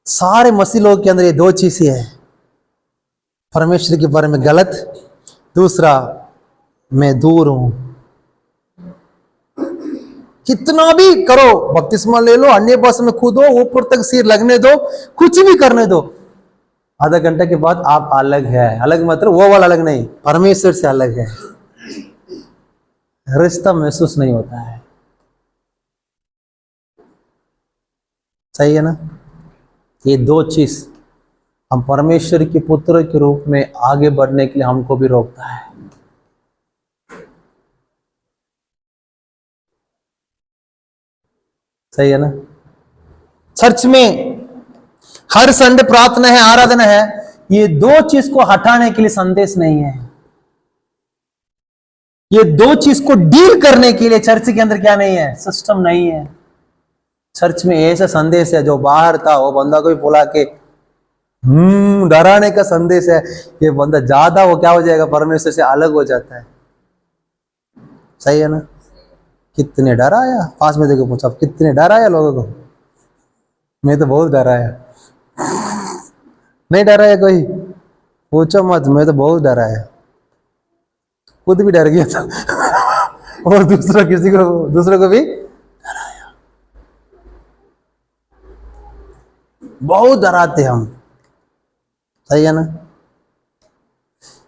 सारे मसीह लोगों के अंदर ये दो चीजें है, परमेश्वर के बारे में गलत, दूसरा मैं दूर हूं। कितना भी करो, बपतिस्मा ले लो, अन्य भाषा में कूदो, ऊपर तक सिर लगने दो, कुछ भी करने दो, आधा घंटा के बाद आप अलग है। अलग मतलब वो वाला अलग नहीं, परमेश्वर से अलग है। रिश्ता महसूस नहीं होता है। सही है ना? ये दो चीज हम परमेश्वर के पुत्र के रूप में आगे बढ़ने के लिए हमको भी रोकता है। सही है ना? चर्च में हर संडे प्रार्थना है, आराधना है, ये दो चीज को हटाने के लिए संदेश नहीं है। ये दो चीज को डील करने के लिए चर्च के अंदर क्या नहीं है, सिस्टम नहीं है। चर्च में ऐसा संदेश है जो बाहर था वो बंदा को भी बुला के डराने का संदेश है। ये बंदा ज्यादा वो क्या हो जाएगा, परमेश्वर से अलग हो जाता है। सही है ना? कितने डराया, पास में देखो पूछा, कितने डराया लोगों को? मैं तो बहुत डराया। नहीं डराया कोई? पूछो मत, मैं तो बहुत डराया, खुद भी डर गया था और दूसरों को भी डराया। बहुत डराते हम। सही है ना?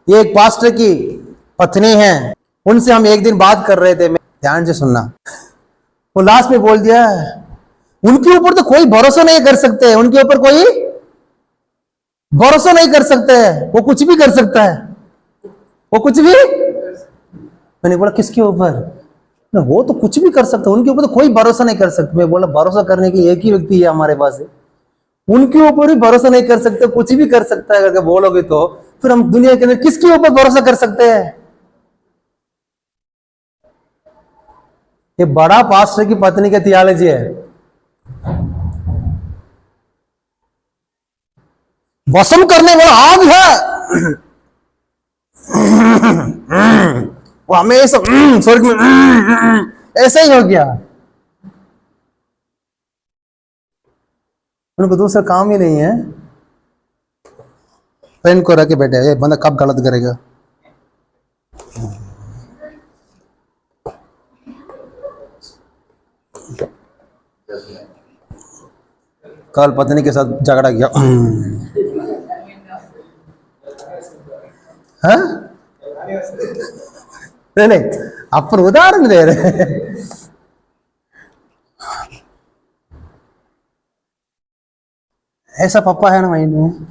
ये एक पास्टर की पत्नी है, उनसे हम एक दिन बात कर रहे थे, मैं ध्यान से सुनना। वो लास्ट में बोल दिया, उनके ऊपर तो कोई भरोसा नहीं कर सकते, उनके ऊपर कोई भरोसा नहीं कर सकते, वो कुछ भी कर सकता है, वो कुछ भी। मैंने बोला किसके ऊपर? वो तो कुछ भी कर सकता है, उनके ऊपर तो कोई भरोसा नहीं कर सकता। मैं बोला भरोसा करने की एक ही व्यक्ति है हमारे पास है, उनके ऊपर भी भरोसा नहीं कर सकते, कुछ भी कर सकता है अगर बोलोगे तो फिर हम दुनिया के अंदर किसके ऊपर भरोसा कर सकते हैं? ये बड़ा पास्टर की पत्नी का थियोलॉजी है। वसम करने वाला आग है, वो हमेशा स्वर्ग में ऐसा ही हो गया। उनको दूसरा काम ही नहीं है, पेन को रख के बैठे, ये बंदा कब गलत करेगा। कल पत्नी के साथ झगड़ा किया, हाँ? नहीं, अपन उदाहरण दे रहे हैं। ऐसा पापा है ना माइंड में,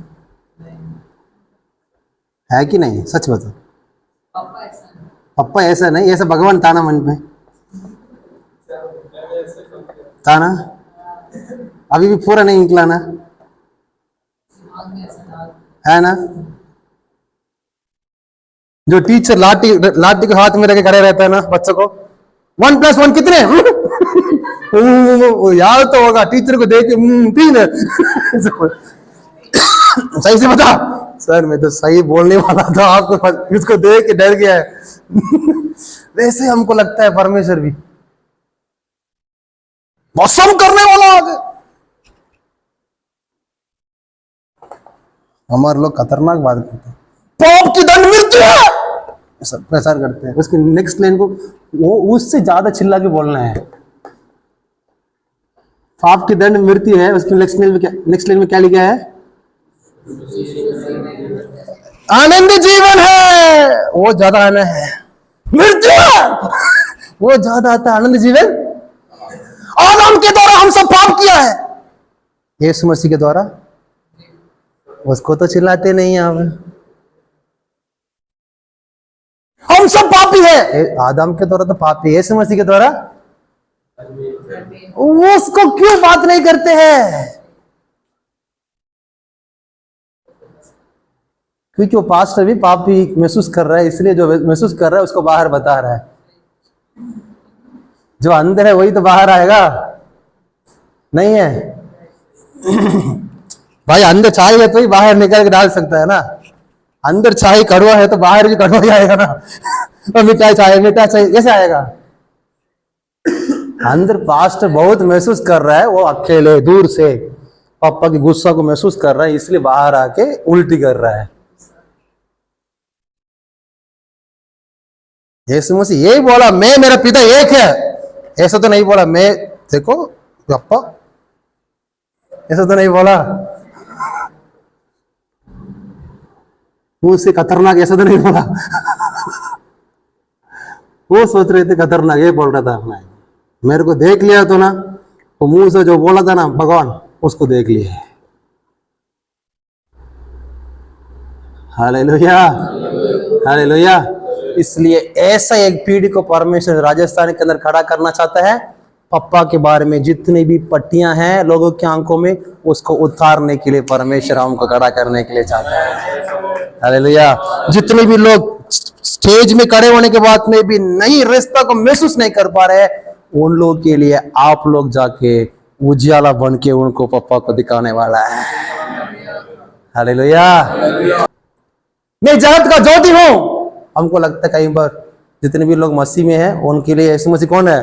है कि नहीं? सच बताओ, पापा ऐसा नहीं, ऐसा भगवान था ना मन में, था ना? अभी भी पूरा नहीं निकला ना, है ना? जो टीचर लाठी को हाथ में रखे खड़े रहता है ना बच्चों को, 1+1 कितने याद तो होगा, टीचर को देख के 3 है सही से बता। सर मैं तो सही बोलने वाला था, आपको इसको देख के डर गया है वैसे हमको लगता है परमेश्वर भी मौसम करने वाला आगे। हमारे लोग खतरनाक बात करते हैं, पाप की दंड मृत्यु है, सब प्रचार करते हैं। उसके नेक्स्ट लाइन को वो उससे ज्यादा चिल्ला के बोलना है, पाप की दंड मृत्यु है। उसके नेक्स्ट लाइन में क्या लिखा है? आनंद जीवन है, वो ज्यादा आना है। मृत्यु वो ज्यादा आता है, आनंद जीवन आदम के द्वारा हम सब पाप किया है, यीशु मसीह के द्वारा। उसको तो चिल्लाते नहीं आप, हम सब पापी है। आदम के द्वारा तो पापी, यीशु मसीह के द्वारा उसको क्यों बात नहीं करते हैं? क्योंकि वो पास्टर भी पापी महसूस कर रहा है, इसलिए जो महसूस कर रहा है उसको बाहर बता रहा है। जो अंदर है वही तो बाहर आएगा, नहीं है? भाई अंदर चाय है तो ही बाहर निकाल के डाल सकता है ना, अंदर चाय कड़वा है तो बाहर भी कड़वा ही आएगा ना और मिठाई चाय कैसे आएगा? अंदर पास्टर बहुत महसूस कर रहा है, वो अकेले दूर से पापा के गुस्सा को महसूस कर रहा है, इसलिए बाहर आके उल्टी कर रहा है। यीशु मसीह यही बोला, मैं मेरा पिता एक है। ऐसा तो नहीं बोला मैं, देखो पापा, ऐसा तो नहीं बोला। वो उससे खतरनाक ऐसा तो नहीं बोला। वो सोच रहे थे खतरनाक, ये बोल रहा था मैं, मेरे को देख लिया तो ना, वो मुंह से जो बोला था ना भगवान, उसको देख लिया। Hallelujah, hallelujah. इसलिए ऐसा एक पीढ़ी को परमेश्वर राजस्थान के अंदर खड़ा करना चाहता है। पप्पा के बारे में जितनी भी पट्टियां हैं लोगों की आंखों में, उसको उतारने के लिए परमेश्वर हमको खड़ा करने के लिए चाहता है। हालेलुया। जितने भी लोग स्टेज में खड़े होने के बाद में भी नई रिश्ता को महसूस नहीं कर पा रहे, उन लोगों के लिए आप लोग जाके उजियाला बन के उनको पप्पा को दिखाने वाला है। हालेलुया। मैं जगत का ज्योति हूं। हमको लगता है कई बार जितने भी लोग मसीह में हैं उनके लिए यीशु मसीह कौन है?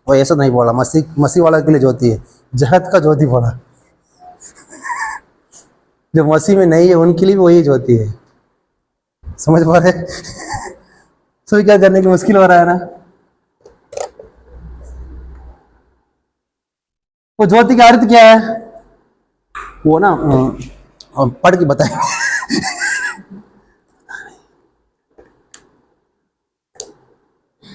वो ऐसा नहीं बोला, मसीह वाला के लिए ज्योति है, जगत का ज्योति बोला। जो मसीह में नहीं है उनके लिए भी वही ज्योति है। समझ पा रहे? तो क्या करने की मुश्किल हो रहा है ना। वो ज्योति का अर्थ क्या है वो ना पढ़ के बताएंगे।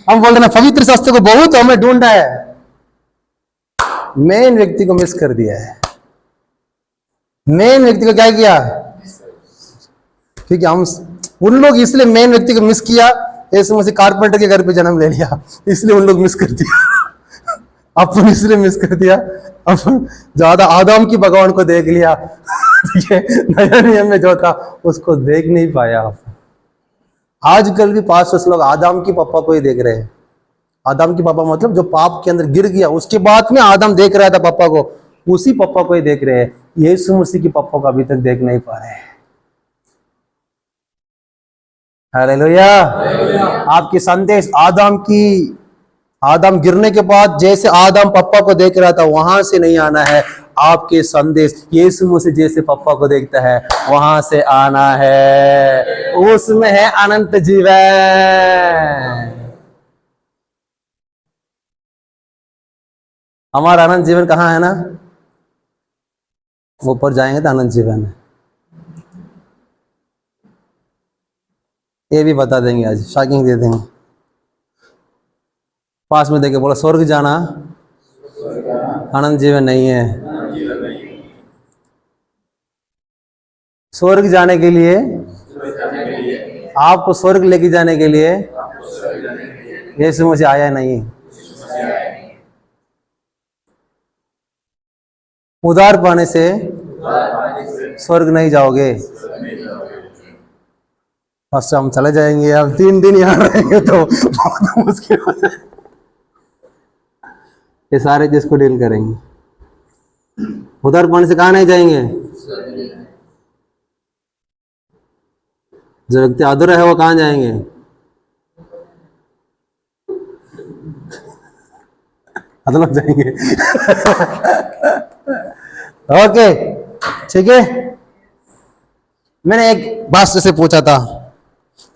हम बोलते ना पवित्र शास्त्र को बहुत हमें ढूंढा है, मेन व्यक्ति को मिस कर दिया है। मेन व्यक्ति को क्या किया? क्योंकि हम उन लोग इसलिए मेन व्यक्ति को मिस किया, यीशु मसीह कारपेंटर के घर पे जन्म ले लिया, इसलिए उन लोग मिस कर दिया। अपन इसलिए मिस कर दिया, अपन ज्यादा आदम की भगवान को देख लिया। ये नया नियम में जो था उसको देख नहीं पाया। आजकल भी पास्टर्स लोग आदम की पापा को ही देख रहे हैं। आदम की पापा मतलब जो पाप के अंदर गिर गया, उसके बाद में आदम देख रहा था पापा को, उसी पापा को ही देख रहे हैं। यीशु मसीह की पापा को अभी तक देख नहीं पा रहे हैं। हालेलुया। आपकी संदेश आदम गिरने के बाद जैसे आदम पापा को देख रहा था वहां से नहीं आना है। आपके संदेश यीशु मसीह जैसे पापा को देखता है वहां से आना है। उसमें है अनंत जीवन। हमारा अनंत जीवन कहाँ है ना? ऊपर जाएंगे तो अनंत जीवन है। ये भी बता देंगे, आज शॉकिंग दे देंगे। पास में देखे बोला स्वर्ग जाना अनंत जीवन नहीं है। स्वर्ग जाने के लिए, आपको स्वर्ग लेके जाने के लिए यीशु मसीह आया नहीं। उधार पाने से स्वर्ग नहीं जाओगे। फर्स्ट हम चले जाएंगे, अब 3 दिन यहाँ रहेंगे तो बहुत मुश्किल हो जाए। ये सारे चीज को डील करेंगे। उधार पाने से कहाँ नहीं जाएंगे? जो व्यक्ति अधूरा है वो कहाँ जाएंगे? अधलोक जाएंगे। ओके, ठीक है। मैंने एक बात से पूछा था,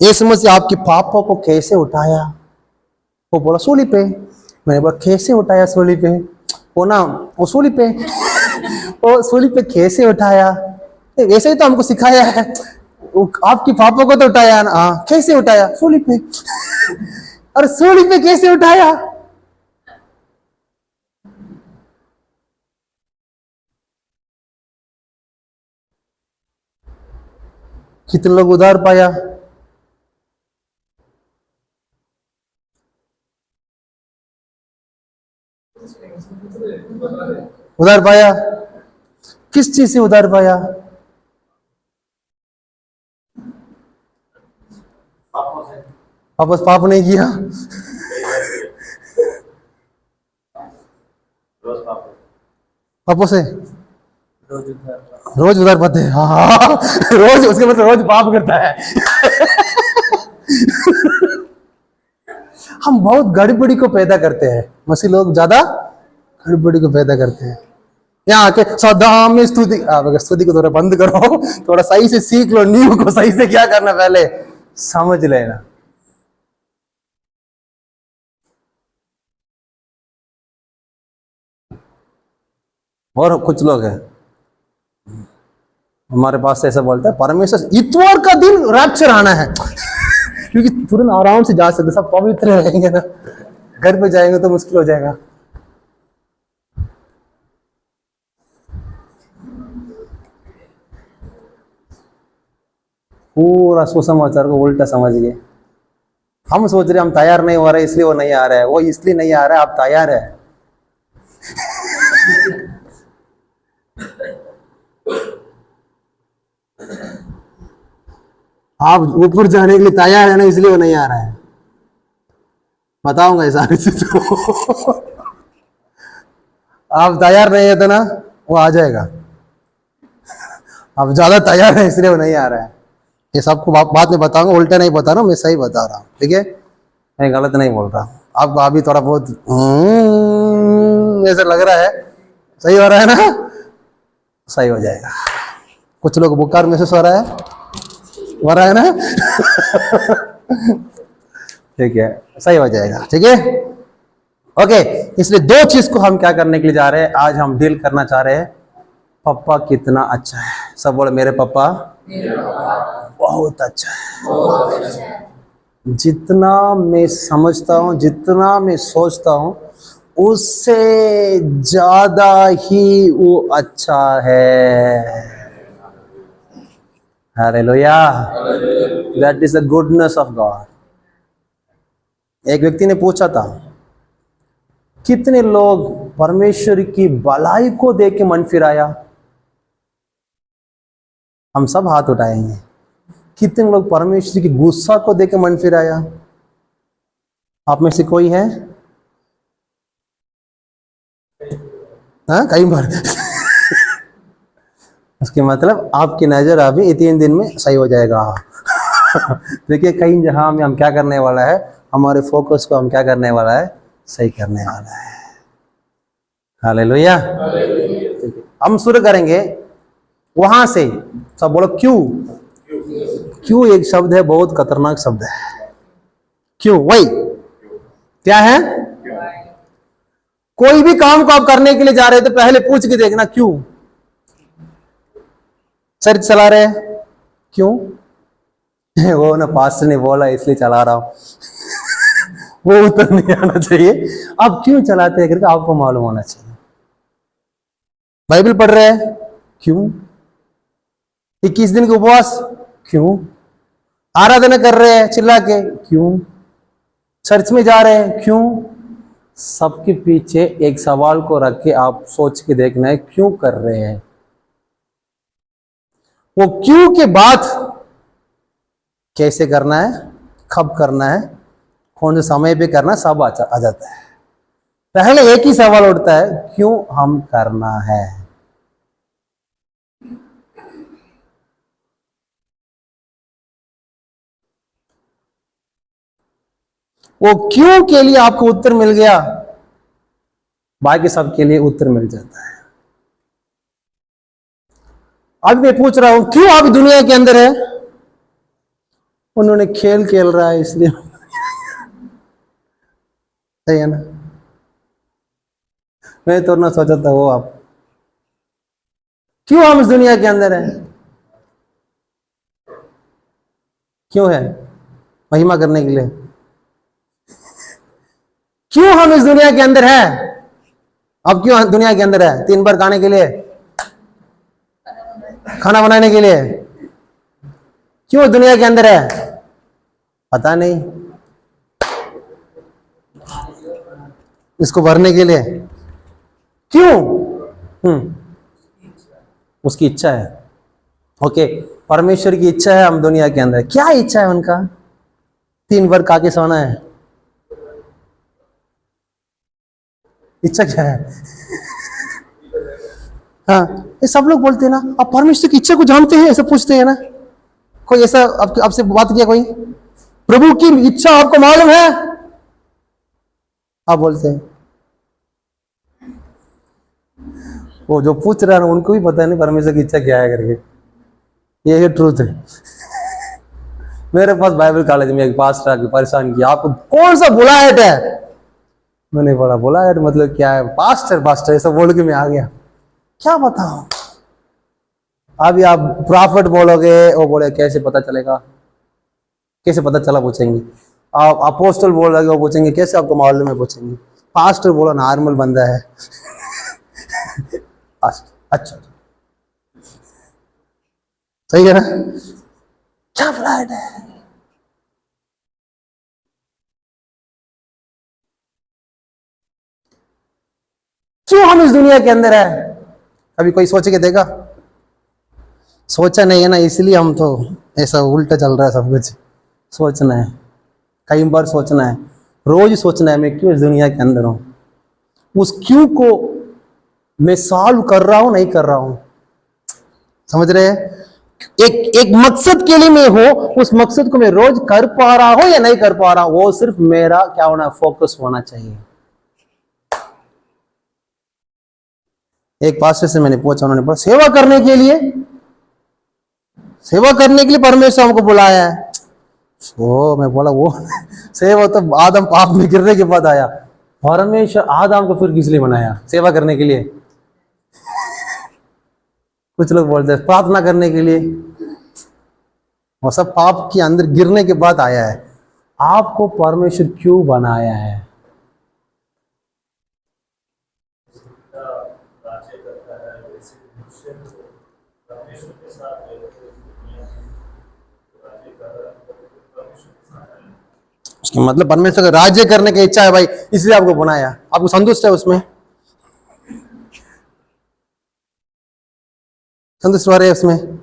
यीशु मसीह आपके पापों को कैसे उठाया? वो बोला सूली पे। मैंने बोला कैसे उठाया सूली पे? वो सूली पे वो सूली पे कैसे उठाया? वैसे ही तो हमको सिखाया है, आपकी पापों को तो उठाया ना। हाँ, कैसे उठाया? सूली पे। और सूली पे कैसे उठाया? कितने लोग उधार पाया? उधार पाया? किस चीज से उधार पाया? वापस पाप नहीं किया? पापों से रोज उधार पाते हैं। हाँ, रोज, उसके मतलब रोज पाप करता है। हम बहुत गड़बड़ी को पैदा करते हैं। मसीह लोग ज्यादा गड़बड़ी को पैदा करते हैं। यहाँ आके सदा में स्तुति, आप अगर स्तुति को थोड़ा बंद करो, थोड़ा सही से सीख लो, नींव को सही से क्या करना पहले समझ लेना। और कुछ लोग हैं हमारे पास से ऐसा बोलता है, परमेश्वर इतवार का दिन रैप्चर आना है, क्योंकि तुरंत आराम से जा सकते, सब पवित्र रहेंगे ना, घर पे जाएंगे तो मुश्किल हो जाएगा। पूरा सुसमाचार को उल्टा समझ गए। हम सोच रहे हम तैयार नहीं हो रहे इसलिए वो नहीं आ रहा है, वो इसलिए नहीं आ रहा है, आप तैयार है। आप ऊपर जाने के लिए तैयार है ना, इसलिए वो नहीं आ रहा है। बताऊंगा ये सारी चीज को। आप तैयार नहीं है तो ना वो आ जाएगा, आप ज्यादा तैयार है इसलिए वो नहीं आ रहा है। ये सबको बात में बताऊंगा, उल्टा नहीं बता रहा हूँ, मैं सही बता रहा हूँ, ठीक है, मैं गलत नहीं बोल रहा हूँ। आपको अभी थोड़ा बहुत ऐसा लग रहा है, सही हो रहा है ना, सही हो जाएगा। कुछ लोग बुखार महसूस हो रहा है ना। ठीक है, सही हो जाएगा, ठीक है, ओके। इसलिए दो चीज को हम क्या करने के लिए जा रहे हैं, आज हम डील करना चाह रहे हैं, पापा कितना अच्छा है। सब बोले मेरे पापा बहुत अच्छा है। जितना मैं समझता हूँ, जितना मैं सोचता हूँ, उससे ज्यादा ही वो अच्छा है। Hallelujah, that is the goodness of God. एक व्यक्ति ने पूछा था, कितने लोग परमेश्वर की भलाई को देख के मन फिराया? हम सब हाथ उठाएंगे। कितने लोग परमेश्वर की गुस्सा को देख के मन फिराया? आप में से कोई है? हाँ, कई बार। उसके मतलब आपकी नजर अभी 3 दिन में सही हो जाएगा। देखिए कई जहां में हम क्या करने वाला है, हमारे फोकस को हम क्या करने वाला है, सही करने वाला है। हालेलुया। हम शुरू करेंगे वहां से। सब बोलो क्यों। क्यों एक शब्द है, बहुत खतरनाक शब्द है। क्यों, वही क्या है? कोई भी काम को आप करने के लिए जा रहे हो तो पहले पूछ के देखना क्यों। चर्च चला रहे हैं, क्यों? वो ना पास्टर ने बोला इसलिए चला रहा हूं। वो उत्तर नहीं आना चाहिए, आप क्यों चलाते हैं करके आपको मालूम होना चाहिए। बाइबल पढ़ रहे हैं, क्यों? 21 दिन के उपवास, क्यों? आराधना कर रहे हैं चिल्ला के, क्यों? चर्च में जा रहे हैं, क्यों? सबके पीछे एक सवाल को रख के आप सोच के देखना है, क्यों कर रहे हैं। वो क्यों के बाद कैसे करना है, कब करना है, कौन से समय पे करना है, सब आ जाता है। पहले एक ही सवाल उठता है, क्यों हम करना है। वो क्यों के लिए आपको उत्तर मिल गया, बाकी सबके लिए उत्तर मिल जाता है। अब मैं पूछ रहा हूं, क्यों आप दुनिया के अंदर है? उन्होंने खेल रहा है इसलिए। सही है ना? मैं तो ना सोचा था वो आप क्यों हम इस दुनिया के अंदर हैं? क्यों है? महिमा करने के लिए। क्यों हम इस दुनिया के अंदर हैं? अब क्यों दुनिया के अंदर है? 3 बार खाने के लिए, खाना बनाने के लिए। क्यों दुनिया के अंदर है? पता नहीं, इसको भरने के लिए। क्यों? उसकी इच्छा है। ओके, परमेश्वर की इच्छा है हम दुनिया के अंदर। क्या इच्छा है उनका? 3 बार खा के सोना है। इच्छा क्या है? हाँ, ये सब लोग बोलते हैं ना, आप परमेश्वर की इच्छा को जानते हैं, ऐसा पूछते हैं ना। कोई ऐसा आपसे बात किया कोई? प्रभु की इच्छा आपको मालूम है? आप बोलते हैं वो जो पूछ रहा है उनको भी पता नहीं परमेश्वर की इच्छा क्या है करके। ये ट्रूथ है। मेरे पास बाइबल कॉलेज में एक पास्टर आके परेशान किया, आपको कौन सा बुलाहट है? मैंने बोला बुलाहट मतलब क्या है? पास्टर पास्टर ऐसा बोल के मैं आ गया। क्या बताऊं? अभी आप प्रॉफिट बोलोगे, वो बोले कैसे पता चलेगा? कैसे पता चला पूछेंगे। आप अपोस्टल बोल रहे हो, पूछेंगे कैसे आपको मालूम है? पूछेंगे। पास्टर बोला नॉर्मल बंदा है। अच्छा सही है ना? क्या फ्लाइट है? क्यों हम इस दुनिया के अंदर है? अभी कोई सोच के देगा? सोचा नहीं है ना, इसलिए हम तो ऐसा उल्टा चल रहा है सब कुछ। सोचना है, कई बार सोचना है, रोज सोचना है मैं क्यों इस दुनिया के अंदर हूं। उस क्यों को मैं सॉल्व कर रहा हूं नहीं कर रहा हूं, समझ रहे हैं? एक मकसद के लिए मैं हूं, उस मकसद को मैं रोज कर पा रहा हूं या नहीं कर पा रहा हूं, वो सिर्फ मेरा क्या होना, फोकस होना चाहिए। एक पास्टर से मैंने पूछा, उन्होंने बोला सेवा करने के लिए, सेवा करने के लिए परमेश्वर हमको बुलाया है। ओ मैं बोला वो सेवा तो आदम पाप में गिरने के बाद आया, परमेश्वर आदम को फिर किस लिए बनाया? सेवा करने के लिए। कुछ लोग बोलते हैं प्रार्थना करने के लिए, वो सब पाप के अंदर गिरने के बाद आया है। आपको परमेश्वर क्यों बनाया है? उसके मतलब परमेश्वर का राज्य करने की इच्छा है भाई, इसलिए आपको बनाया। आपको संतुष्ट है उसमें? संतुष्ट हो रहे हैं उसमें?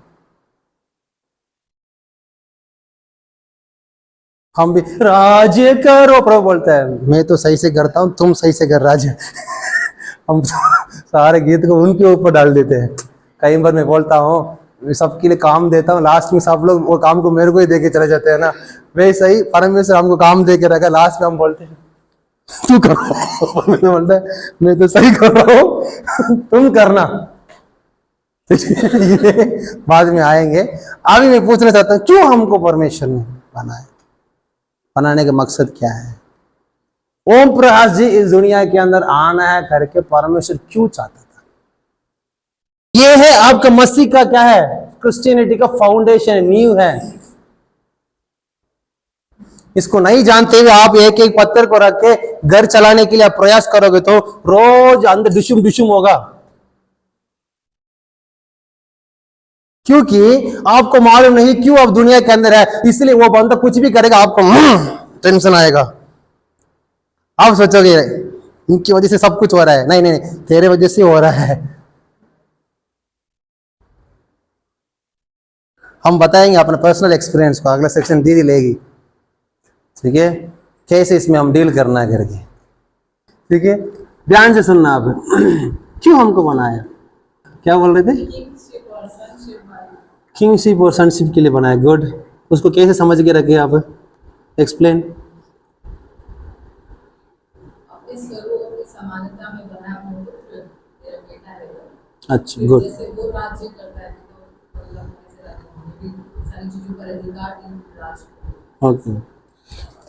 हम भी राज्य करो, प्रभु बोलता है मैं तो सही से करता हूं, तुम सही से कर राज्य। हम सारे गीत को उनके ऊपर डाल देते हैं। कई बार मैं बोलता हूँ सबके लिए काम देता हूँ, लास्ट में सब लोग वो काम को मेरे को ही दे के चले जाते हैं ना। वैसे ही परमेश्वर हमको काम दे के रखा, लास्ट में हम बोलते हैं तू करो। बोलता है मैं तो सही कर रहा हूँ, तुम करना। ये बाद में आएंगे। अभी मैं पूछना चाहता हूँ क्यों हमको परमेश्वर ने बनाया, बनाने का मकसद क्या है? ओम प्रकाश जी इस दुनिया के अंदर आना है करके परमेश्वर क्यों चाहता था? ये है आपका मसीह का क्या है, क्रिश्चियनिटी का फाउंडेशन, नींव है। इसको नहीं जानते हुए आप एक एक पत्थर को रख के घर चलाने के लिए आप प्रयास करोगे तो रोज अंदर डिशुम डिशुम होगा, क्योंकि आपको मालूम नहीं क्यों आप दुनिया के अंदर है। इसलिए वो बंदा कुछ भी करेगा आपको टेंशन आएगा। आप सोचोगे इनकी वजह से सब कुछ हो रहा है, नहीं नहीं तेरे वजह से हो रहा है। हम बताएंगे अपना पर्सनल एक्सपीरियंस को, अगला सेक्शन दीदी लेगी, ठीक है? कैसे इसमें हम डील करना है करके, ठीक है? ध्यान से सुनना आप। क्यों हमको बनाया? क्या बोल रहे थे? किंगशिप और सनशिप के लिए बनाया। गुड। उसको कैसे समझ के रखे आप? एक्सप्लेन। अच्छा गुड। ओके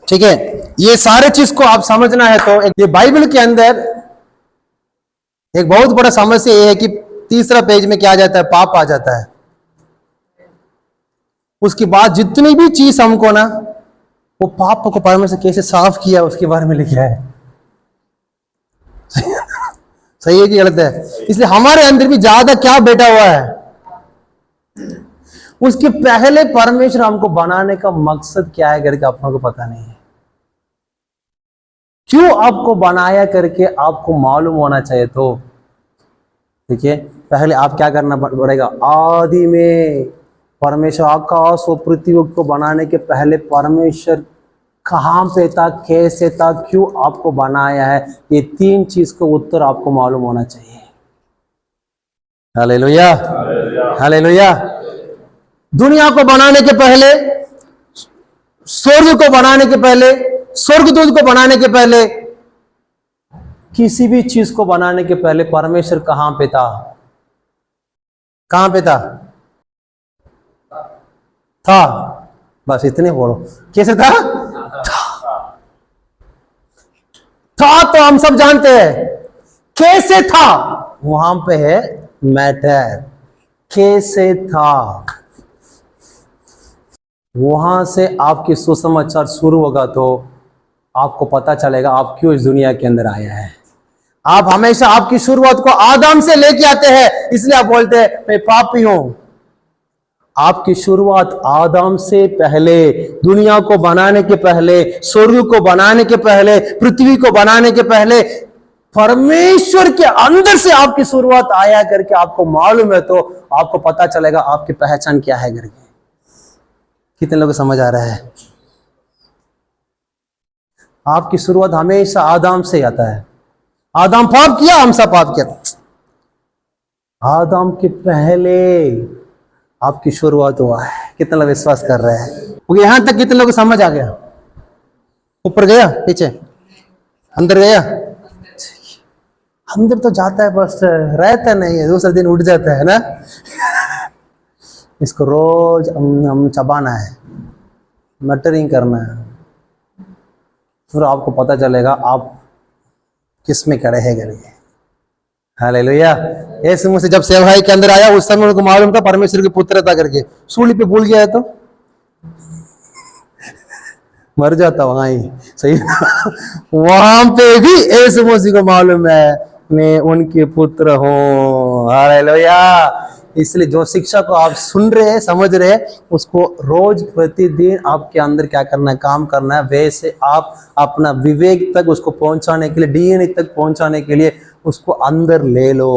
ठीक है, ये सारे चीज को आप समझना है तो ये बाइबल के अंदर एक बहुत बड़ा समस्या ये है कि तीसरा पेज में क्या आ जाता है, पाप आ जाता है। उसके बाद जितनी भी चीज हमको ना, वो पाप को परमेश्वर कैसे साफ किया उसके बारे में लिखा है। सही है कि गलत है? इसलिए हमारे अंदर भी ज्यादा क्या बैठा हुआ है। उसके पहले परमेश्वर हमको बनाने का मकसद क्या है करके आपको पता नहीं है। क्यों आपको बनाया करके आपको मालूम होना चाहिए। तो ठीक है, पहले आप क्या करना पड़ेगा, आदि में परमेश्वर आकाश और पृथ्वी को बनाने के पहले परमेश्वर कहां पे था, कैसे था, क्यों आपको बनाया है, ये तीन चीज को उत्तर आपको मालूम होना चाहिए। Hallelujah hallelujah. दुनिया को बनाने के पहले, स्वर्ग को बनाने के पहले, स्वर्गदूत को बनाने के पहले किसी भी चीज को बनाने के पहले परमेश्वर कहां पे था? कहां पे था? था। बस इतने बोलो। कैसे था? था तो हम सब जानते हैं। कैसे था वहां पे है मैटर। कैसे था, वहां से आपकी सुसमाचार शुरू होगा तो आपको पता चलेगा आप क्यों इस दुनिया के अंदर आया है। आप हमेशा आपकी शुरुआत को आदम से लेके आते हैं, इसलिए आप बोलते हैं मैं पापी हूं। आपकी शुरुआत आदम से पहले, दुनिया को बनाने के पहले, स्वर्ग को बनाने के पहले, पृथ्वी को बनाने के पहले परमेश्वर के अंदर से आपकी शुरुआत आया करके आपको मालूम है, तो आपको पता चलेगा आपकी पहचान क्या है करके। कितने लोग समझ आ रहा है? आपकी शुरुआत हमेशा आदम से आता है। आदम पाप किया, हम सब पाप किया। आदम के पहले आपकी शुरुआत हुआ है। कितने लोग विश्वास कर रहे हैं? यहां तक कितने लोग समझ आ गया? ऊपर गया, पीछे, अंदर गया? अंदर तो जाता है, बस रहता नहीं है, दूसरे दिन उठ जाता है ना। इसको रोज हम चबाना है, मटरिंग करना है, फिर आपको पता चलेगा आप किस में खड़े हैं करके। हालेलुया। यीशु मसीह जब सेवकाई के अंदर आया उस समय उनको मालूम था परमेश्वर की पुत्र था करके। सूली पे भूल गया है तो मर जाता वहां ही, सही। वहां पे भी यीशु मसीह को मालूम है मैं उनके पुत्र हूं। हालेलुया। इसलिए जो शिक्षा को आप सुन रहे हैं, समझ रहे हैं, उसको रोज प्रतिदिन आपके अंदर क्या करना है, काम करना है। वैसे आप अपना विवेक तक उसको पहुंचाने के लिए, डीएनए तक पहुंचाने के लिए उसको अंदर ले लो।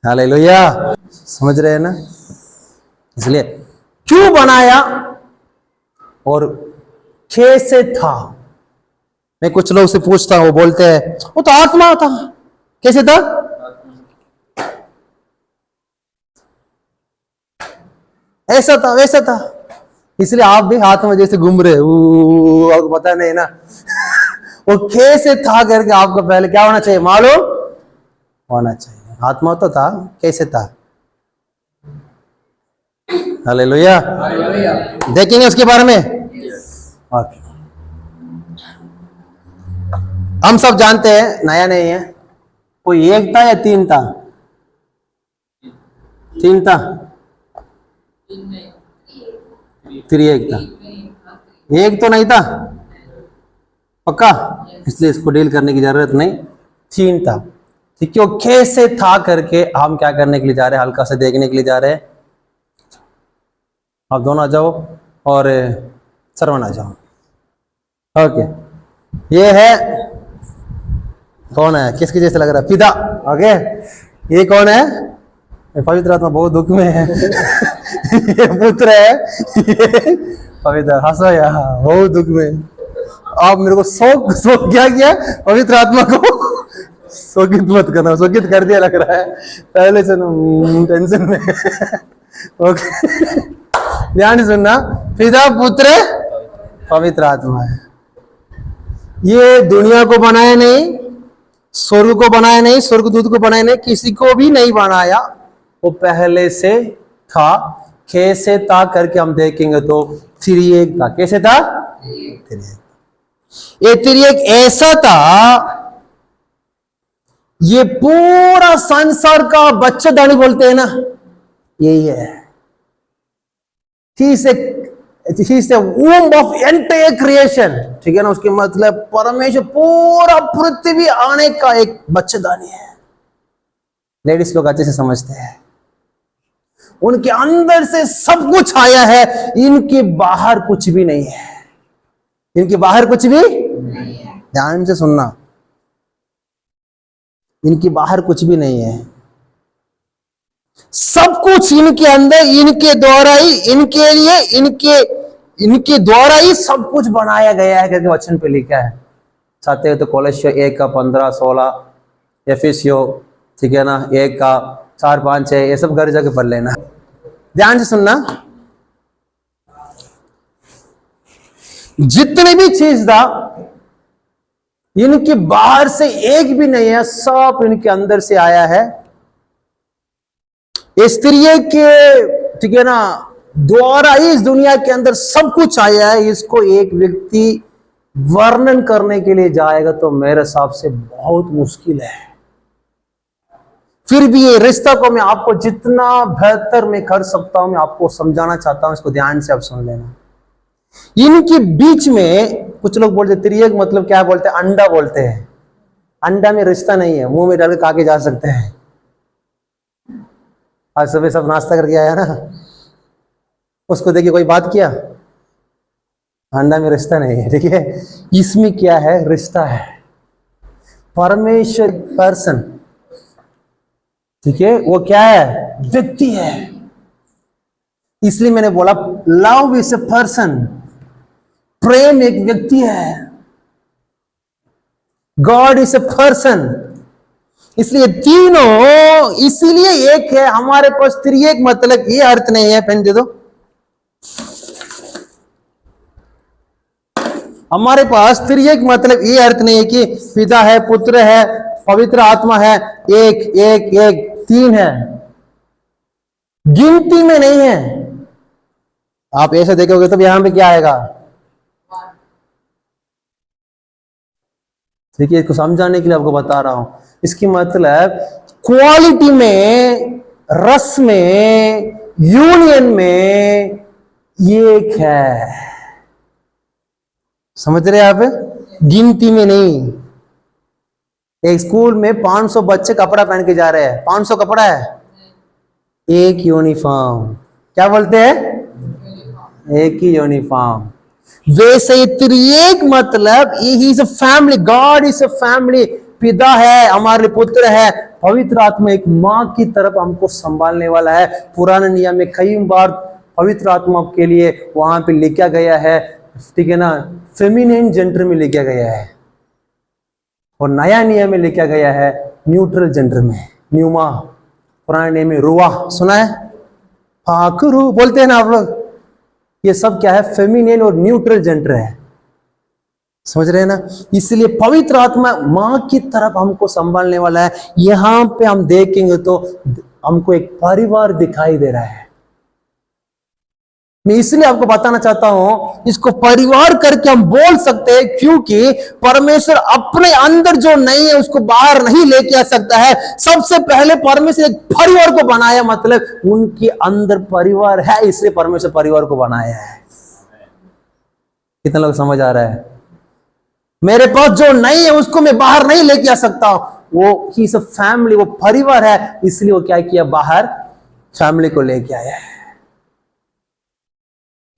हालेलुया। समझ रहे हैं ना? इसलिए क्यों बनाया और कैसे था। मैं कुछ लोग से पूछता हूं, वो बोलते हैं वो तो आत्मा था। कैसे था? ऐसा था, वैसा था। इसलिए आप भी हाथ में जैसे घूम रहे, आपको पता नहीं ना। वो कैसे था करके आपको पहले क्या होना चाहिए, मालूम होना चाहिए। आत्मा तो था, कैसे था? हालेलुया। देखेंगे उसके बारे में। ओके। हम सब जानते हैं, नया नहीं है। कोई एक था या तीन था? तीन था, एक था। एक तो नहीं था पक्का, इसलिए इसको डील करने की जरूरत नहीं। तीन था, ठीक है। वो कैसे था करके हम क्या करने के लिए जा रहे हैं, हल्का से देखने के लिए जा रहे हैं। आप दोनों आ जाओ और सरवण आ जाओ। ओके, ये है, कौन है, किसकी जैसे लग रहा है? पिता। ओके, ये कौन है? पवित्र आत्मा बहुत दुख में है। ये पुत्र है, ये पवित्र। हंसो यहाँ, बहुत दुख में। आप मेरे को शोक क्या किया? पवित्र आत्मा को शोकित मत करना। शोकित कर दिया लग रहा है पहले से, टेंशन में। ओके, ध्यान से सुनना। पिता, पुत्र, पवित्र आत्मा है। ये दुनिया को बनाया नहीं, स्वर्ग को बनाया नहीं, स्वर्गदूत को बनाया नहीं, किसी को भी नहीं बनाया। वो पहले से था। कैसे था करके हम देखेंगे तो त्रिएक था। कैसे था? ये त्रिएक ऐसा था, ये पूरा संसार का बच्चेदानी बोलते हैं ना, यही है। He is the womb of entire creation, ठीक है ना। उसके मतलब परमेश्वर पूरा पृथ्वी आने का एक बच्चेदानी है। लेडीज लोग अच्छे से समझते हैं, उनके अंदर से सब कुछ आया है, इनके बाहर कुछ भी नहीं है। इनके बाहर कुछ भी नहीं है। ध्यान से सुनना, इनके बाहर कुछ भी नहीं है। सब कुछ इनके अंदर, इनके द्वारा ही, इनके लिए, इनके द्वारा ही सब कुछ बनाया गया है करके वचन पे लिखा है। चाहते हो तो कोलोसियों 1:15-16, एफिसियों, ठीक है ना, 1:4-5-6, ये सब घर जाके पढ़ लेना। ध्यान से सुनना, जितने भी चीज था इनके बाहर से एक भी नहीं है, सब इनके अंदर से आया है। स्त्री के, ठीक है ना, द्वारा ही इस दुनिया के अंदर सब कुछ आया है। इसको एक व्यक्ति वर्णन करने के लिए जाएगा तो मेरे हिसाब से बहुत मुश्किल है। फिर भी ये रिश्ता को मैं आपको जितना बेहतर मैं कर सकता हूं मैं आपको समझाना चाहता हूं, इसको ध्यान से आप सुन लेना। इनके बीच में कुछ लोग बोलते त्रिएक मतलब क्या बोलते हैं, अंडा बोलते हैं। अंडा में रिश्ता नहीं है, मुंह में डाल के खा के जा सकते हैं। आज सुबह सब नाश्ता करके आया ना, उसको देखिए कोई बात किया, अंडा में रिश्ता नहीं है, ठीक है। इसमें क्या है, रिश्ता है। परमेश्वर पर्सन, ठीक है, वो क्या है, व्यक्ति है। इसलिए मैंने बोला लव इज ए पर्सन, प्रेम एक व्यक्ति है। गॉड इज ए पर्सन, इसलिए तीनों इसीलिए एक है। हमारे पास त्रिएक मतलब ये अर्थ नहीं है, पेन दे दो। हमारे पास त्रिएक मतलब ये अर्थ नहीं है कि पिता है, पुत्र है, पवित्र आत्मा है, एक एक एक तीन है, गिनती में नहीं है। आप ऐसे देखोगे तो यहां पे क्या आएगा, देखिए इसको समझाने के लिए आपको बता रहा हूं। इसकी मतलब क्वालिटी में, रस में, यूनियन में ये एक है। समझ रहे आप, गिनती में नहीं। एक स्कूल में 500 बच्चे कपड़ा पहन के जा रहे हैं, 500 कपड़ा है, एक यूनिफॉर्म, क्या बोलते हैं, एक ही यूनिफॉर्म। वैसे त्रिएक मतलब he is a family, God is a family. पिता है, हमारे पुत्र है, पवित्र आत्मा एक मां की तरफ हमको संभालने वाला है। पुराने नियम में कई बार पवित्र आत्मा के लिए वहां पे लिखा गया है, ठीक है ना, फेमिनिन जेंडर में लिखा गया है, और नया नियम में लिखा गया है न्यूट्रल जेंडर में, न्यूमा। पुराने नियम में रुआ, सुना है, फाकरू बोलते हैं ना आप लोग। ये सब क्या है, फेमिनिन और न्यूट्रल जेंडर है। समझ रहे हैं ना। इसलिए पवित्र आत्मा मां की तरफ हमको संभालने वाला है। यहां पे हम देखेंगे तो हमको एक परिवार दिखाई दे रहा है। मैं इसलिए आपको बताना चाहता हूं, इसको परिवार करके हम बोल सकते हैं, क्योंकि परमेश्वर अपने अंदर जो नहीं है उसको बाहर नहीं लेके आ सकता है। सबसे पहले परमेश्वर एक परिवार को बनाया, मतलब उनके अंदर परिवार है, इसलिए परमेश्वर परिवार को बनाया है। कितने लोग समझ आ रहा है। मेरे पास जो नहीं है उसको मैं बाहर नहीं लेके आ सकता हूं। वो ही इज अ फैमिली, वो परिवार है, इसलिए वो क्या किया, बाहर फैमिली को लेके आया है।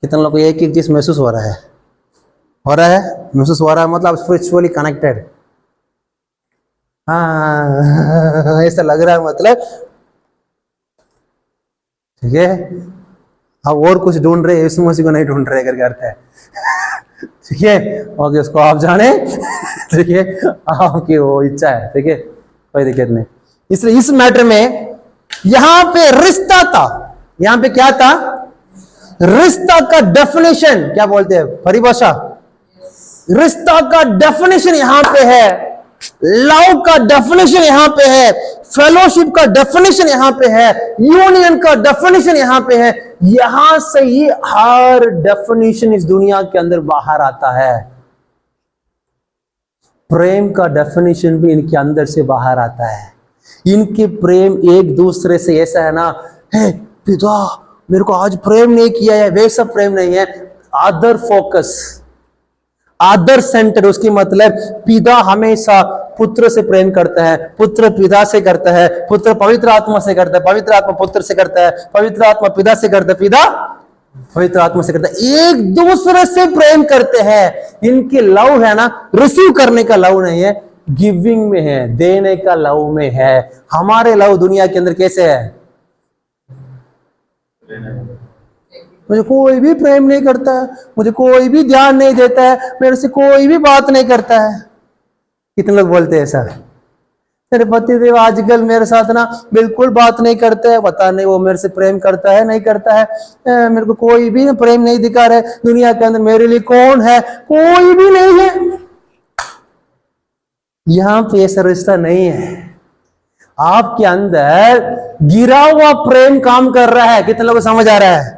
कितने लोगों को एक एक चीज महसूस हो रहा है, महसूस हो रहा है, मतलब स्पिरिचुअली कनेक्टेड। हाँ ऐसा लग रहा है, मतलब ठीक है। अब और कुछ ढूंढ रहे, यीशु मसीह को नहीं ढूंढ रहे करके अर्थ है, ठीक है। ओके, उसको आप जाने, ठीक है, आपकी वो इच्छा है, ठीक है, कोई दिक्कत नहीं। इसलिए इस मैटर में यहां पे रिश्ता था, यहां पे क्या था, रिश्ता का डेफिनेशन क्या बोलते हैं, परिभाषा। रिश्ता का डेफिनेशन यहां पे है, लव का डेफिनेशन यहां पे है, फेलोशिप का डेफिनेशन यहां पे है, यूनियन का डेफिनेशन यहां पे है। यहां से ही हर डेफिनेशन इस दुनिया के अंदर बाहर आता है। प्रेम का डेफिनेशन भी इनके अंदर से बाहर आता है। इनके प्रेम एक दूसरे से ऐसा है ना, हे पिता मेरे को आज प्रेम नहीं किया है, वैसा प्रेम नहीं है, अदर फोकस, अदर सेंटर। उसकी मतलब पिता हमेशा पुत्र से प्रेम करता है, पुत्र पिता से करता है, पुत्र पवित्र आत्मा से करता है, पवित्र आत्मा पुत्र से करता है, पवित्र आत्मा पिता से करता है, पिता पवित्र आत्मा से करता है। एक दूसरे से प्रेम करते हैं। इनकी लव है ना, रिसीव करने का लव नहीं है, गिविंग में है, देने का लव में है। हमारे लव दुनिया के अंदर कैसे है, मुझे कोई भी प्रेम नहीं करता है, मुझे कोई भी ध्यान नहीं देता है, मेरे से कोई भी बात नहीं करता है। कितने लोग बोलते हैं ऐसा, मेरे पति देव आजकल मेरे साथ ना बिल्कुल बात नहीं करते हैं, पता नहीं वो मेरे से प्रेम करता है नहीं करता है, मेरे को कोई भी प्रेम नहीं दिखा रहा है। दुनिया के अंदर मेरे लिए कौन है, कोई भी नहीं है। यहां पे ऐसा रिश्ता नहीं है। आपके अंदर गिरा हुआ प्रेम काम कर रहा है। कितने लोगों को समझ आ रहा है?